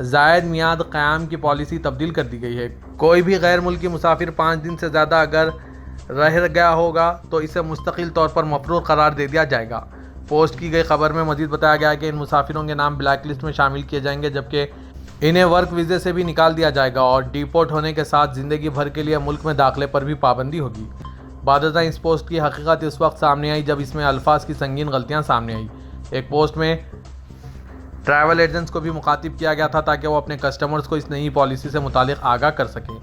زائد میعاد قیام کی پالیسی تبدیل کر دی گئی ہے۔ کوئی بھی غیر ملکی مسافر 5 دن سے زیادہ اگر رہ گیا ہوگا تو اسے مستقل طور پر مفرور قرار دے دیا جائے گا۔ پوسٹ کی گئی خبر میں مزید بتایا گیا ہے کہ ان مسافروں کے نام بلیک لسٹ میں شامل کیے جائیں گے، جبکہ انہیں ورک ویزے سے بھی نکال دیا جائے گا اور ڈیپورٹ ہونے کے ساتھ زندگی بھر کے لیے ملک میں داخلے پر بھی پابندی ہوگی۔ بعد ازاں اس پوسٹ کی حقیقت اس وقت سامنے آئی جب اس میں الفاظ کی سنگین غلطیاں سامنے آئی۔ ایک پوسٹ میں ٹریول ایجنٹس کو بھی مخاطب کیا گیا تھا تاکہ وہ اپنے کسٹمرز کو اس نئی پالیسی سے متعلق آگاہ کر سکیں۔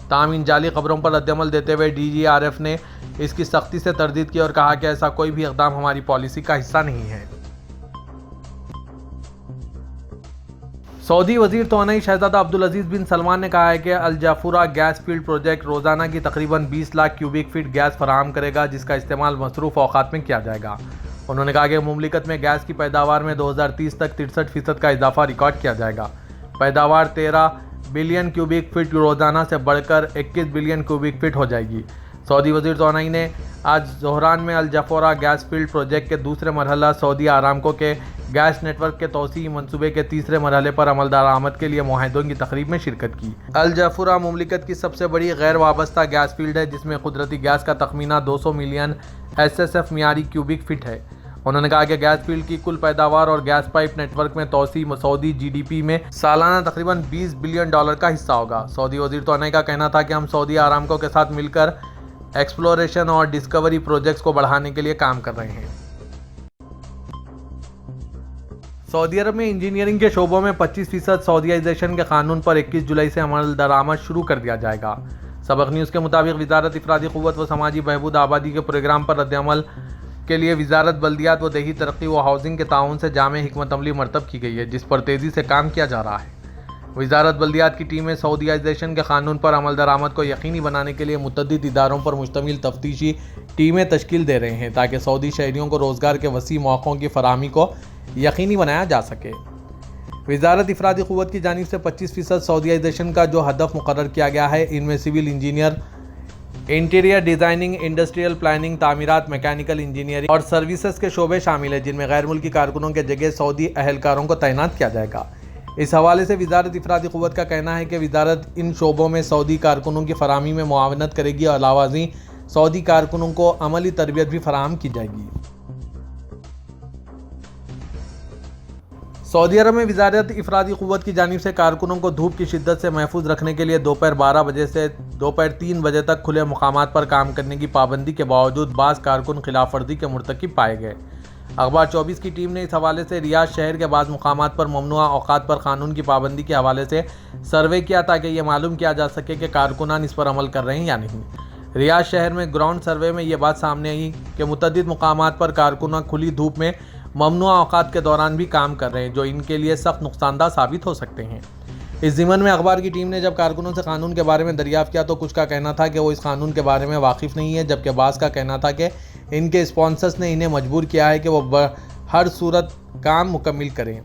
تاہم ان جعلی خبروں پر رد عمل دیتے ہوئے DGRF نے اس کی سختی سے تردید کی اور کہا کہ ایسا کوئی بھی اقدام ہماری پالیسی کا حصہ نہیں ہے۔ سعودی وزیر توانائی شہزادہ عبدالعزیز بن سلمان نے کہا ہے کہ الجافورہ گیس فیلڈ پروجیکٹ روزانہ کی تقریباً 20 لاکھ کیوبک فٹ گیس فراہم کرے گا، جس کا استعمال مصروف اوقات میں کیا جائے گا۔ انہوں نے کہا کہ مملکت میں گیس کی پیداوار میں 2030 تک 63% کا اضافہ ریکارڈ کیا جائے گا۔ پیداوار 13 بلین کیوبک فٹ روزانہ سے بڑھ کر 21 بلین کیوبک فٹ ہو جائے گی۔ سعودی وزیر توانائی نے آج ظہران میں الجافورہ گیس فیلڈ پروجیکٹ کے دوسرے مرحلہ سعودی آرامکو کے گیس نیٹ ورک کے توسیعی منصوبے کے تیسرے مرحلے پر عمل درآمد کے لیے معاہدوں کی تقریب میں شرکت کی۔ الجافورہ مملکت کی سب سے بڑی غیر وابستہ گیس فیلڈ ہے، جس میں قدرتی گیس کا تخمینہ 200 ملین SSF معیاری کیوبک فٹ ہے۔ انہوں نے کہا کہ گیس فیلڈ کی کل پیداوار اور گیس پائپ نیٹ ورک میں توسیع سعودی GDP میں سالانہ تقریباً $20 بلین کا حصہ ہوگا۔ سعودی وزیر توانائی کا کہنا تھا کہ ہم سعودی آرامکو کے ساتھ مل کر ایکسپلوریشن اور ڈسکوری پروجیکٹس کو بڑھانے کے لیے کام کر رہے ہیں۔ سعودی عرب میں انجینئرنگ کے شعبوں میں 25% سعودیائزیشن کے قانون پر 21 جولائی سے عمل درآمد شروع کر دیا جائے گا۔ سبق نیوز کے مطابق وزارت افرادی قوت و سماجی بہبود آبادی کے پروگرام پر رد عمل کے لیے وزارت بلدیات و دیہی ترقی و ہاؤسنگ کے تعاون سے جامع حکمت عملی مرتب کی گئی ہے، جس پر تیزی سے کام کیا جا رہا ہے۔ وزارت بلدیات کی ٹیمیں سعودیائزیشن کے قانون پر عمل درآمد کو یقینی بنانے کے لیے متعدد اداروں پر مشتمل تفتیشی ٹیمیں تشکیل دے رہے ہیں تاکہ سعودی شہریوں کو روزگار کے وسیع مواقعوں کی فراہمی کو یقینی بنایا جا سکے۔ وزارت افرادی قوت کی جانب سے 25% سعودیائزیشن کا جو ہدف مقرر کیا گیا ہے، ان میں civil engineer, interior designing, industrial planning, تعمیرات، میکینیکل انجینئرنگ اور سروسز کے شعبے شامل ہیں، جن میں غیر ملکی کارکنوں کے جگہ سعودی اہلکاروں کو تعینات کیا جائے گا۔ اس حوالے سے وزارت افرادی قوت کا کہنا ہے کہ وزارت ان شعبوں میں سعودی کارکنوں کی فراہمی میں معاونت کرے گی اور علاوہ ازیں سعودی کارکنوں کو عملی تربیت بھی فراہم کی جائے گی۔ سعودی عرب میں وزارت افرادی قوت کی جانب سے کارکنوں کو دھوپ کی شدت سے محفوظ رکھنے کے لیے دوپہر 12 بجے سے دوپہر 3 بجے تک کھلے مقامات پر کام کرنے کی پابندی کے باوجود بعض کارکن خلاف ورزی کے مرتکب پائے گئے۔ اخبار 24 کی ٹیم نے اس حوالے سے ریاض شہر کے بعض مقامات پر ممنوعہ اوقات پر قانون کی پابندی کے حوالے سے سروے کیا تاکہ یہ معلوم کیا جا سکے کہ کارکنان اس پر عمل کر رہے ہیں یا نہیں۔ ریاض شہر میں گراؤنڈ سروے میں یہ بات سامنے آئی کہ متعدد مقامات پر کارکنان کھلی دھوپ میں ممنوعہ اوقات کے دوران بھی کام کر رہے ہیں، جو ان کے لیے سخت نقصان دہ ثابت ہو سکتے ہیں۔ اس ضمن میں اخبار کی ٹیم نے جب کارکنوں سے قانون کے بارے میں دریافت کیا تو کچھ کا کہنا تھا کہ وہ اس قانون کے بارے میں واقف نہیں ہے، جبکہ بعض کا کہنا تھا کہ ان کے اسپانسرز نے انہیں مجبور کیا ہے کہ وہ ہر صورت کام مکمل کریں۔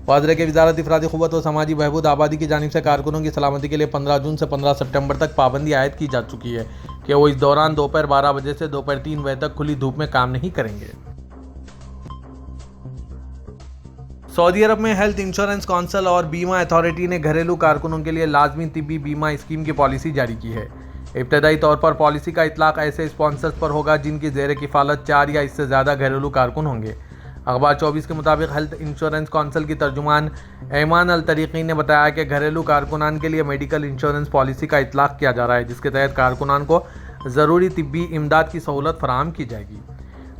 واضح ہے کہ وزارت افرادی قوت و سماجی بہبود آبادی کی جانب سے کارکنوں کی سلامتی کے لیے 15 جون سے 15 سپٹمبر تک پابندی عائد کی جا چکی ہے کہ وہ اس دوران دوپہر 12 بجے سے دوپہر 3 بجے تک کھلی دھوپ میں کام نہیں کریں گے۔ سعودی عرب میں ہیلتھ انشورنس کونسل اور بیمہ اتھارٹی نے گھریلو کارکنوں کے لیے لازمی طبی بیمہ اسکیم کی پالیسی جاری کی ہے۔ ابتدائی طور پر پالیسی کا اطلاق ایسے اسپانسرز پر ہوگا جن کی زیر کفالت 4 یا اس سے زیادہ گھریلو کارکن ہوں گے۔ اخبار 24 کے مطابق ہیلتھ انشورنس کونسل کی ترجمان ایمان الطریقی نے بتایا کہ گھریلو کارکنان کے لیے میڈیکل انشورنس پالیسی کا اطلاق کیا جا رہا ہے، جس کے تحت کارکنان کو ضروری طبی امداد کی سہولت فراہم کی جائے گی۔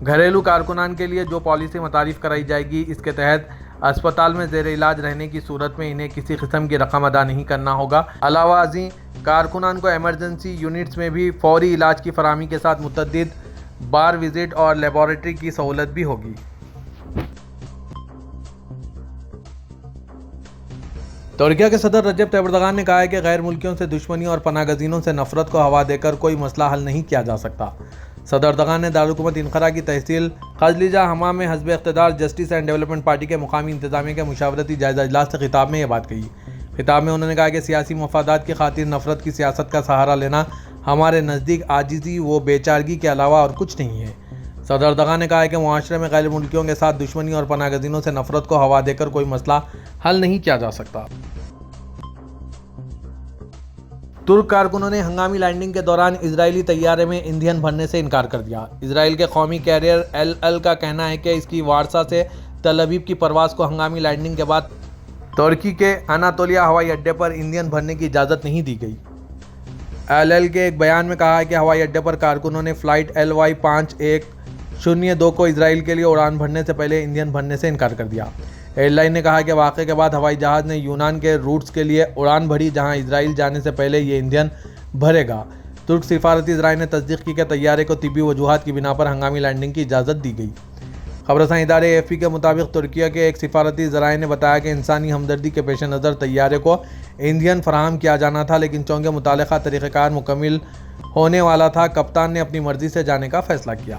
گھریلو کارکنان کے لیے جو پالیسی متعارف کرائی جائے گی، اس کے تحت اسپتال میں زیر علاج رہنے کی صورت میں انہیں کسی قسم کی رقم ادا نہیں کرنا ہوگا۔ علاوہ ازیں کارکنان کو ایمرجنسی یونٹس میں بھی فوری علاج کی فراہمی کے ساتھ متعدد بار وزٹ اور لیبارٹری کی سہولت بھی ہوگی۔ ترکیہ کے صدر رجب طیب اردوغان نے کہا ہے کہ غیر ملکیوں سے دشمنی اور پناہ گزینوں سے نفرت کو ہوا دے کر کوئی مسئلہ حل نہیں کیا جا سکتا۔ صدر اردوغان نے دارالحکومت انقرہ کی تحصیل قزلجہ حمام میں حزب اقتدار جسٹس اینڈ ڈیولپمنٹ پارٹی کے مقامی انتظامیہ کے مشاورتی جائزہ اجلاس سے خطاب میں یہ بات کہی۔ خطاب میں انہوں نے کہا کہ سیاسی مفادات کی خاطر نفرت کی سیاست کا سہارا لینا ہمارے نزدیک عاجزی و بے چارگی کے علاوہ اور کچھ نہیں ہے۔ صدر اردوغان نے کہا کہ معاشرے میں غیر ملکیوں کے ساتھ دشمنی اور پناہ گزینوں سے نفرت کو ہوا دے کر کوئی مسئلہ حل نہیں کیا جا سکتا۔ ترک کارکنوں نے ہنگامی لینڈنگ کے دوران اسرائیلی طیارے میں ایندھن بھرنے سے انکار کر دیا۔ اسرائیل کے قومی کیریئر ایل کا کہنا ہے کہ اس کی وارسا سے تل ابیب کی پرواز کو ہنگامی لینڈنگ کے بعد ترکی کے اناطولیہ ہوائی اڈے پر ایندھن بھرنے کی اجازت نہیں دی گئی۔ ایل کے ایک بیان میں کہا ہے کہ ہوائی اڈے پر کارکنوں نے فلائٹ LY5102 کو اسرائیل کے لیے اڑان بھرنے سے پہلے ایندھن بھرنے سے انکار کر دیا۔ ایئر لائن نے کہا کہ واقعے کے بعد ہوائی جہاز نے یونان کے روٹس کے لیے اڑان بھری، جہاں اسرائیل جانے سے پہلے یہ ایندھن بھرے گا۔ ترک سفارتی ذرائع نے تصدیق کی کہ طیارے کو طبی وجوہات کی بنا پر ہنگامی لینڈنگ کی اجازت دی گئی۔ خبررساں ادارے AFP کے مطابق ترکیہ کے ایک سفارتی ذرائع نے بتایا کہ انسانی ہمدردی کے پیش نظر طیارے کو ایندھن فراہم کیا جانا تھا، لیکن چونکہ متعلقہ طریقہ کار مکمل ہونے والا تھا، کپتان نے اپنی مرضی سے جانے کا فیصلہ کیا۔